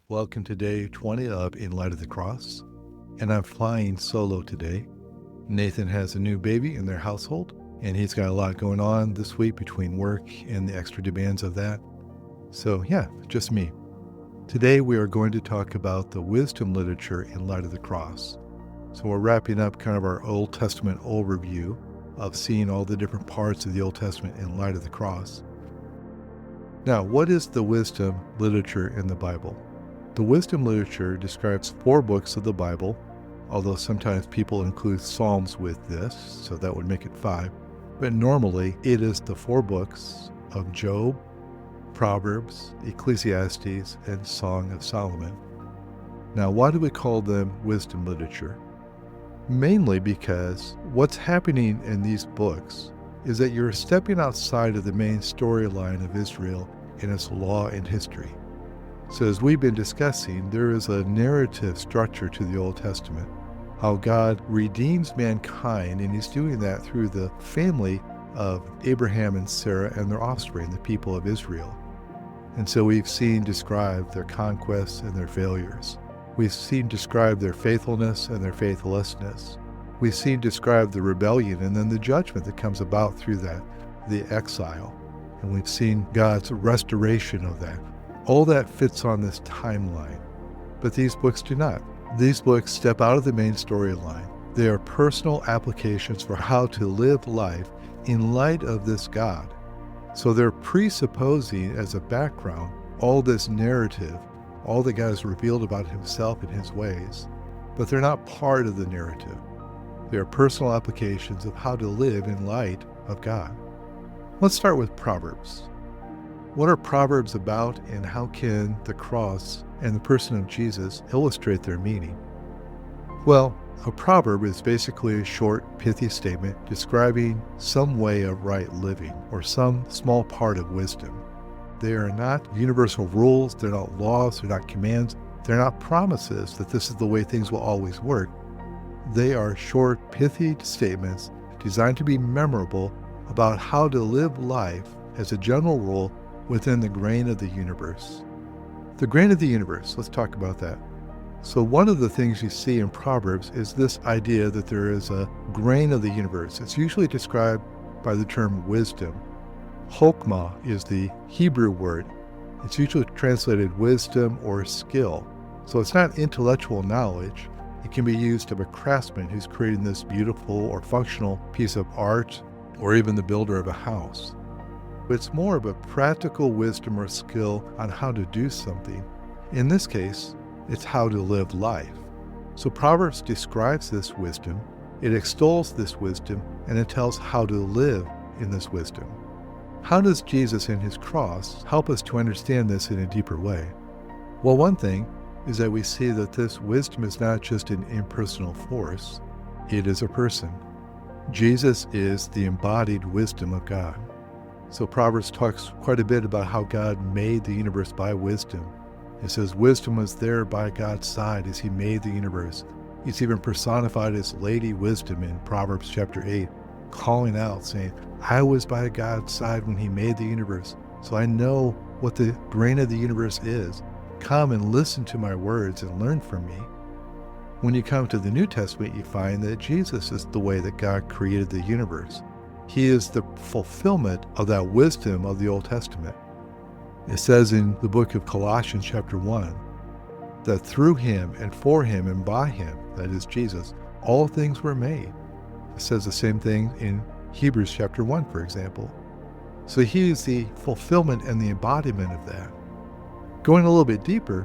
Welcome to day 20 of In Light of the Cross, and I'm flying solo today. Nathan has a new baby in their household, and he's got a lot going on this week between work and the extra demands of that. So yeah, just me. Today we are going to talk about the wisdom literature in light of the cross. So we're wrapping up kind of our Old Testament overview of seeing all the different parts of the Old Testament in light of the cross. Now, what is the wisdom literature in the Bible? The wisdom literature describes 4 books of the Bible, although sometimes people include Psalms with this, so that would make it 5. But normally it is the 4 books of Job, Proverbs, Ecclesiastes, and Song of Solomon. Now, why do we call them wisdom literature? Mainly because what's happening in these books is that you're stepping outside of the main storyline of Israel and its law and history. So as we've been discussing, there is a narrative structure to the Old Testament, how God redeems mankind, and he's doing that through the family of Abraham and Sarah and their offspring, the people of Israel. And so we've seen described their conquests and their failures. We've seen described their faithfulness and their faithlessness. We've seen described the rebellion and then the judgment that comes about through that, the exile. And we've seen God's restoration of that. All that fits on this timeline, but these books do not. These books step out of the main storyline. They are personal applications for how to live life in light of this God. So they're presupposing as a background all this narrative, all that God has revealed about himself and his ways, but they're not part of the narrative. They are personal applications of how to live in light of God. Let's start with Proverbs. What are Proverbs about, and how can the cross and the person of Jesus illustrate their meaning? Well, a proverb is basically a short, pithy statement describing some way of right living or some small part of wisdom. They are not universal rules, they're not laws, they're not commands, they're not promises that this is the way things will always work. They are short, pithy statements designed to be memorable about how to live life as a general rule within the grain of the universe. The grain of the universe, let's talk about that. So one of the things you see in Proverbs is this idea that there is a grain of the universe. It's usually described by the term wisdom. Chokmah is the Hebrew word. It's usually translated wisdom or skill. So it's not intellectual knowledge. It can be used of a craftsman who's creating this beautiful or functional piece of art, or even the builder of a house. It's more of a practical wisdom or skill on how to do something. In this case, it's how to live life. So Proverbs describes this wisdom, it extols this wisdom, and it tells how to live in this wisdom. How does Jesus and his cross help us to understand this in a deeper way? Well, one thing is that we see that this wisdom is not just an impersonal force, it is a person. Jesus is the embodied wisdom of God. So Proverbs talks quite a bit about how God made the universe by wisdom. It says wisdom was there by God's side as he made the universe. He's even personified as Lady Wisdom in Proverbs chapter 8, calling out, saying, I was by God's side when he made the universe, so I know what the grain of the universe is. Come and listen to my words and learn from me. When you come to the New Testament, you find that Jesus is the way that God created the universe. He is the fulfillment of that wisdom of the Old Testament. It says in the book of Colossians chapter 1, that through him and for him and by him, that is Jesus, all things were made. It says the same thing in Hebrews chapter 1, for example. So he is the fulfillment and the embodiment of that. Going a little bit deeper,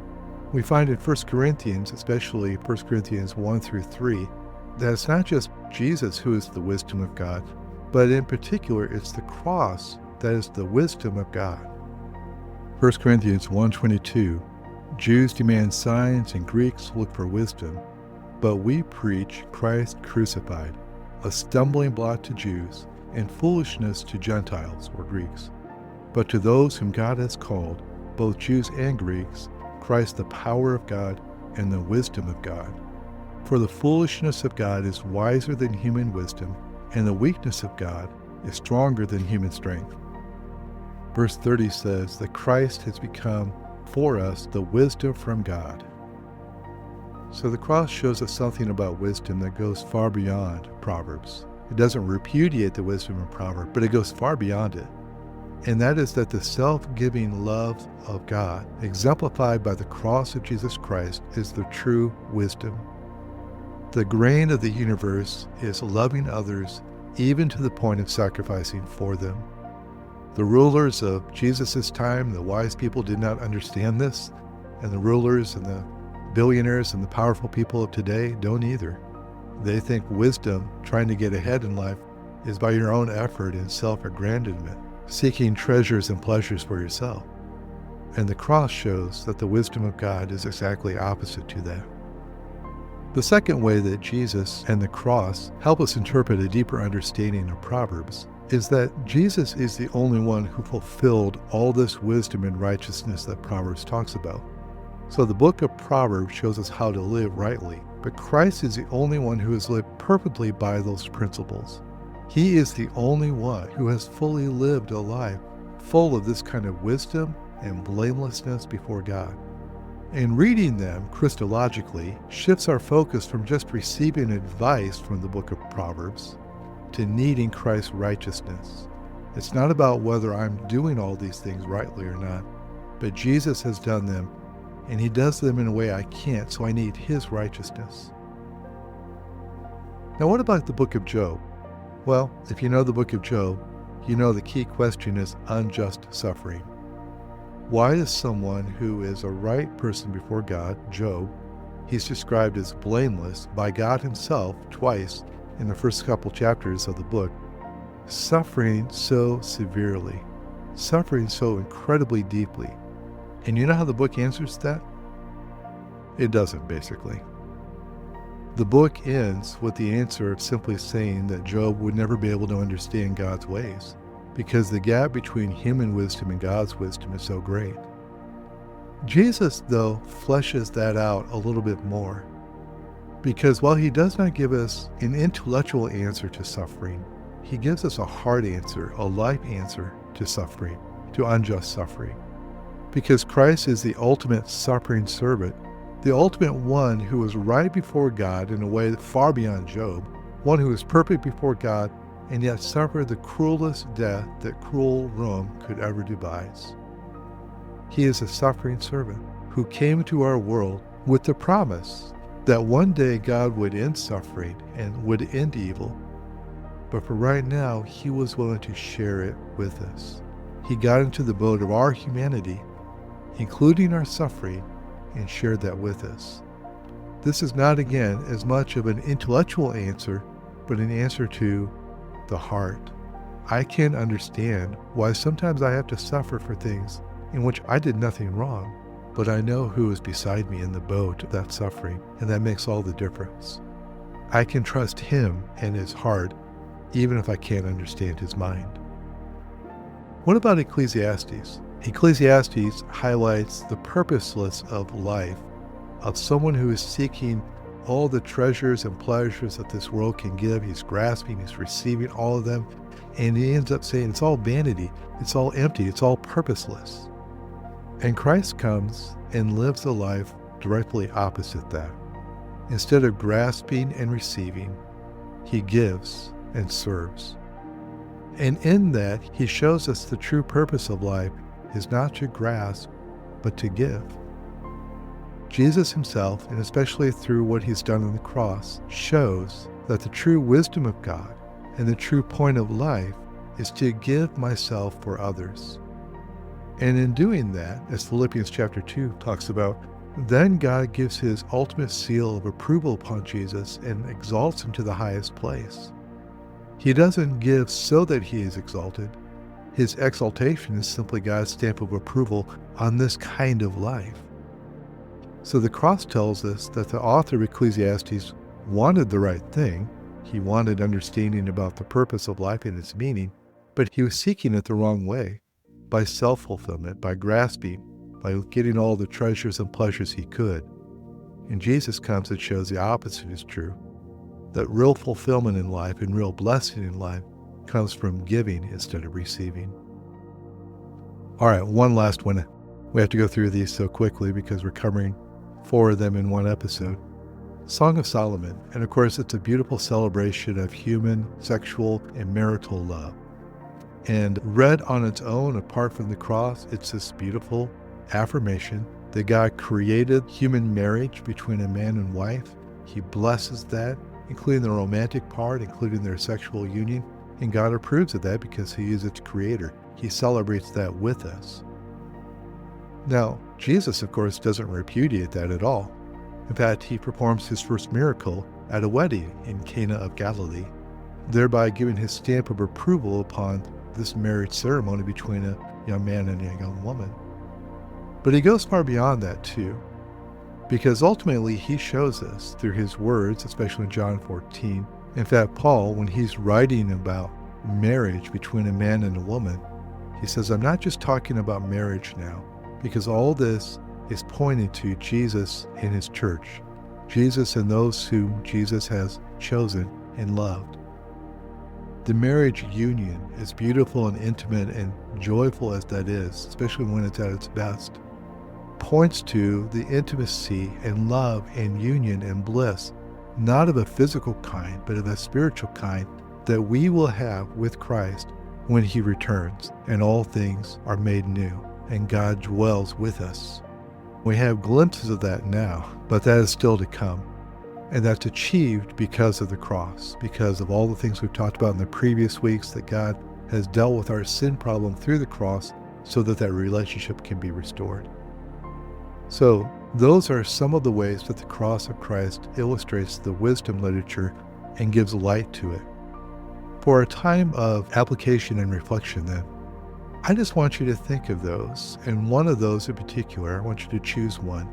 we find in 1 Corinthians, especially 1 Corinthians 1 through 3, that it's not just Jesus who is the wisdom of God, but in particular, it's the cross that is the wisdom of God. 1 Corinthians 1:22, Jews demand signs and Greeks look for wisdom, but we preach Christ crucified, a stumbling block to Jews and foolishness to Gentiles or Greeks. But to those whom God has called, both Jews and Greeks, Christ the power of God and the wisdom of God. For the foolishness of God is wiser than human wisdom, and the weakness of God is stronger than human strength. Verse 30 says that Christ has become for us the wisdom from God. So the cross shows us something about wisdom that goes far beyond Proverbs. It doesn't repudiate the wisdom in Proverbs, but it goes far beyond it. And that is that the self-giving love of God, exemplified by the cross of Jesus Christ, is the true wisdom. The grain of the universe is loving others even to the point of sacrificing for them. The rulers of Jesus' time, the wise people, did not understand this, and the rulers and the billionaires and the powerful people of today don't either. They think wisdom, trying to get ahead in life, is by your own effort and self-aggrandizement, seeking treasures and pleasures for yourself. And the cross shows that the wisdom of God is exactly opposite to that. The second way that Jesus and the cross help us interpret a deeper understanding of Proverbs is that Jesus is the only one who fulfilled all this wisdom and righteousness that Proverbs talks about. So the book of Proverbs shows us how to live rightly, but Christ is the only one who has lived perfectly by those principles. He is the only one who has fully lived a life full of this kind of wisdom and blamelessness before God. And reading them Christologically shifts our focus from just receiving advice from the book of Proverbs to needing Christ's righteousness. It's not about whether I'm doing all these things rightly or not, but Jesus has done them, and he does them in a way I can't, so I need his righteousness. Now, what about the book of Job? Well, if you know the book of Job, you know the key question is unjust suffering. Why is someone who is a right person before God, Job, he's described as blameless by God himself twice in the first couple chapters of the book, suffering so severely, suffering so incredibly deeply? And you know how the book answers that? It doesn't, basically. The book ends with the answer of simply saying that Job would never be able to understand God's ways, because the gap between human wisdom and God's wisdom is so great. Jesus, though, fleshes that out a little bit more, because while he does not give us an intellectual answer to suffering, he gives us a hard answer, a life answer to suffering, to unjust suffering. Because Christ is the ultimate suffering servant, the ultimate one who was right before God in a way far beyond Job, one who was perfect before God and yet suffered the cruelest death that cruel Rome could ever devise. He is a suffering servant who came to our world with the promise that one day God would end suffering and would end evil. But for right now, he was willing to share it with us. He got into the boat of our humanity, including our suffering, and shared that with us. This is not, again, as much of an intellectual answer, but an answer to the heart. I can understand why sometimes I have to suffer for things in which I did nothing wrong, but I know who is beside me in the boat of that suffering, and that makes all the difference. I can trust him and his heart, even if I can't understand his mind. What about Ecclesiastes? Ecclesiastes highlights the purposeless of life, of someone who is seeking all the treasures and pleasures that this world can give. He's grasping, he's receiving all of them, and he ends up saying it's all vanity, it's all empty, it's all purposeless. And Christ comes and lives a life directly opposite that. Instead of grasping and receiving, he gives and serves. And in that, he shows us the true purpose of life is not to grasp, but to give. Jesus himself, and especially through what he's done on the cross, shows that the true wisdom of God and the true point of life is to give myself for others. And in doing that, as Philippians chapter 2 talks about, then God gives his ultimate seal of approval upon Jesus and exalts him to the highest place. He doesn't give so that he is exalted. His exaltation is simply God's stamp of approval on this kind of life. So the cross tells us that the author of Ecclesiastes wanted the right thing. He wanted understanding about the purpose of life and its meaning, but he was seeking it the wrong way, by self-fulfillment, by grasping, by getting all the treasures and pleasures he could. And Jesus comes and shows the opposite is true, that real fulfillment in life and real blessing in life comes from giving instead of receiving. All right, one last one. We have to go through these so quickly because we're covering 4 of them in one episode. Song of Solomon, and of course it's a beautiful celebration of human, sexual, and marital love. And read on its own, apart from the cross, it's this beautiful affirmation that God created human marriage between a man and wife. He blesses that, including the romantic part, including their sexual union, and God approves of that because He is its creator. He celebrates that with us. Now, Jesus, of course, doesn't repudiate that at all. In fact, He performs His first miracle at a wedding in Cana of Galilee, thereby giving His stamp of approval upon this marriage ceremony between a young man and a young woman. But He goes far beyond that too, because ultimately He shows us through His words, especially in John 14. In fact, Paul, when he's writing about marriage between a man and a woman, he says, I'm not just talking about marriage now, because all this is pointing to Jesus and His church, Jesus and those whom Jesus has chosen and loved. The marriage union, as beautiful and intimate and joyful as that is, especially when it's at its best, points to the intimacy and love and union and bliss, not of a physical kind, but of a spiritual kind, that we will have with Christ when He returns and all things are made new and God dwells with us. We have glimpses of that now, but that is still to come. And that's achieved because of the cross, because of all the things we've talked about in the previous weeks, that God has dealt with our sin problem through the cross so that that relationship can be restored. So those are some of the ways that the cross of Christ illustrates the wisdom literature and gives light to it. For a time of application and reflection then, I just want you to think of those, and one of those in particular, I want you to choose one,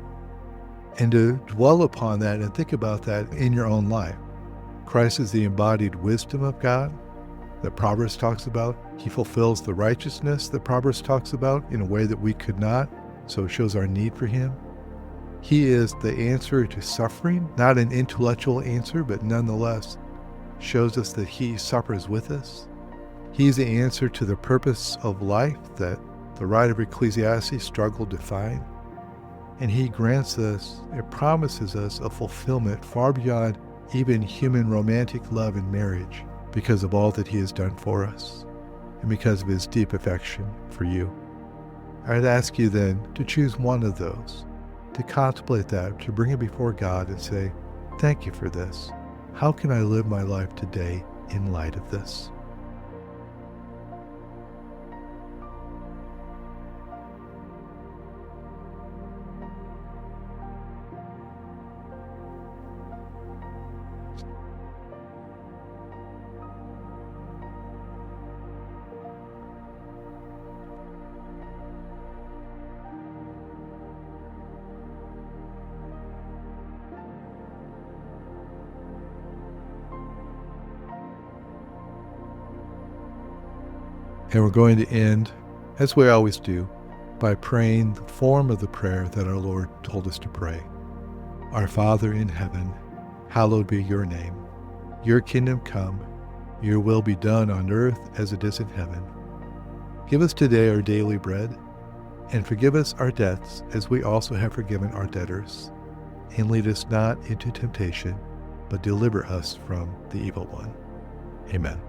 and to dwell upon that and think about that in your own life. Christ is the embodied wisdom of God that Proverbs talks about. He fulfills the righteousness that Proverbs talks about in a way that we could not, so it shows our need for Him. He is the answer to suffering, not an intellectual answer, but nonetheless shows us that He suffers with us. He's the answer to the purpose of life that the writer of Ecclesiastes struggled to find. And He grants us, it promises us a fulfillment far beyond even human romantic love and marriage because of all that He has done for us and because of His deep affection for you. I'd ask you then to choose one of those, to contemplate that, to bring it before God and say, thank You for this. How can I live my life today in light of this? And we're going to end, as we always do, by praying the form of the prayer that our Lord told us to pray. Our Father in heaven, hallowed be Your name. Your kingdom come, Your will be done on earth as it is in heaven. Give us today our daily bread, and forgive us our debts as we also have forgiven our debtors. And lead us not into temptation, but deliver us from the evil one. Amen.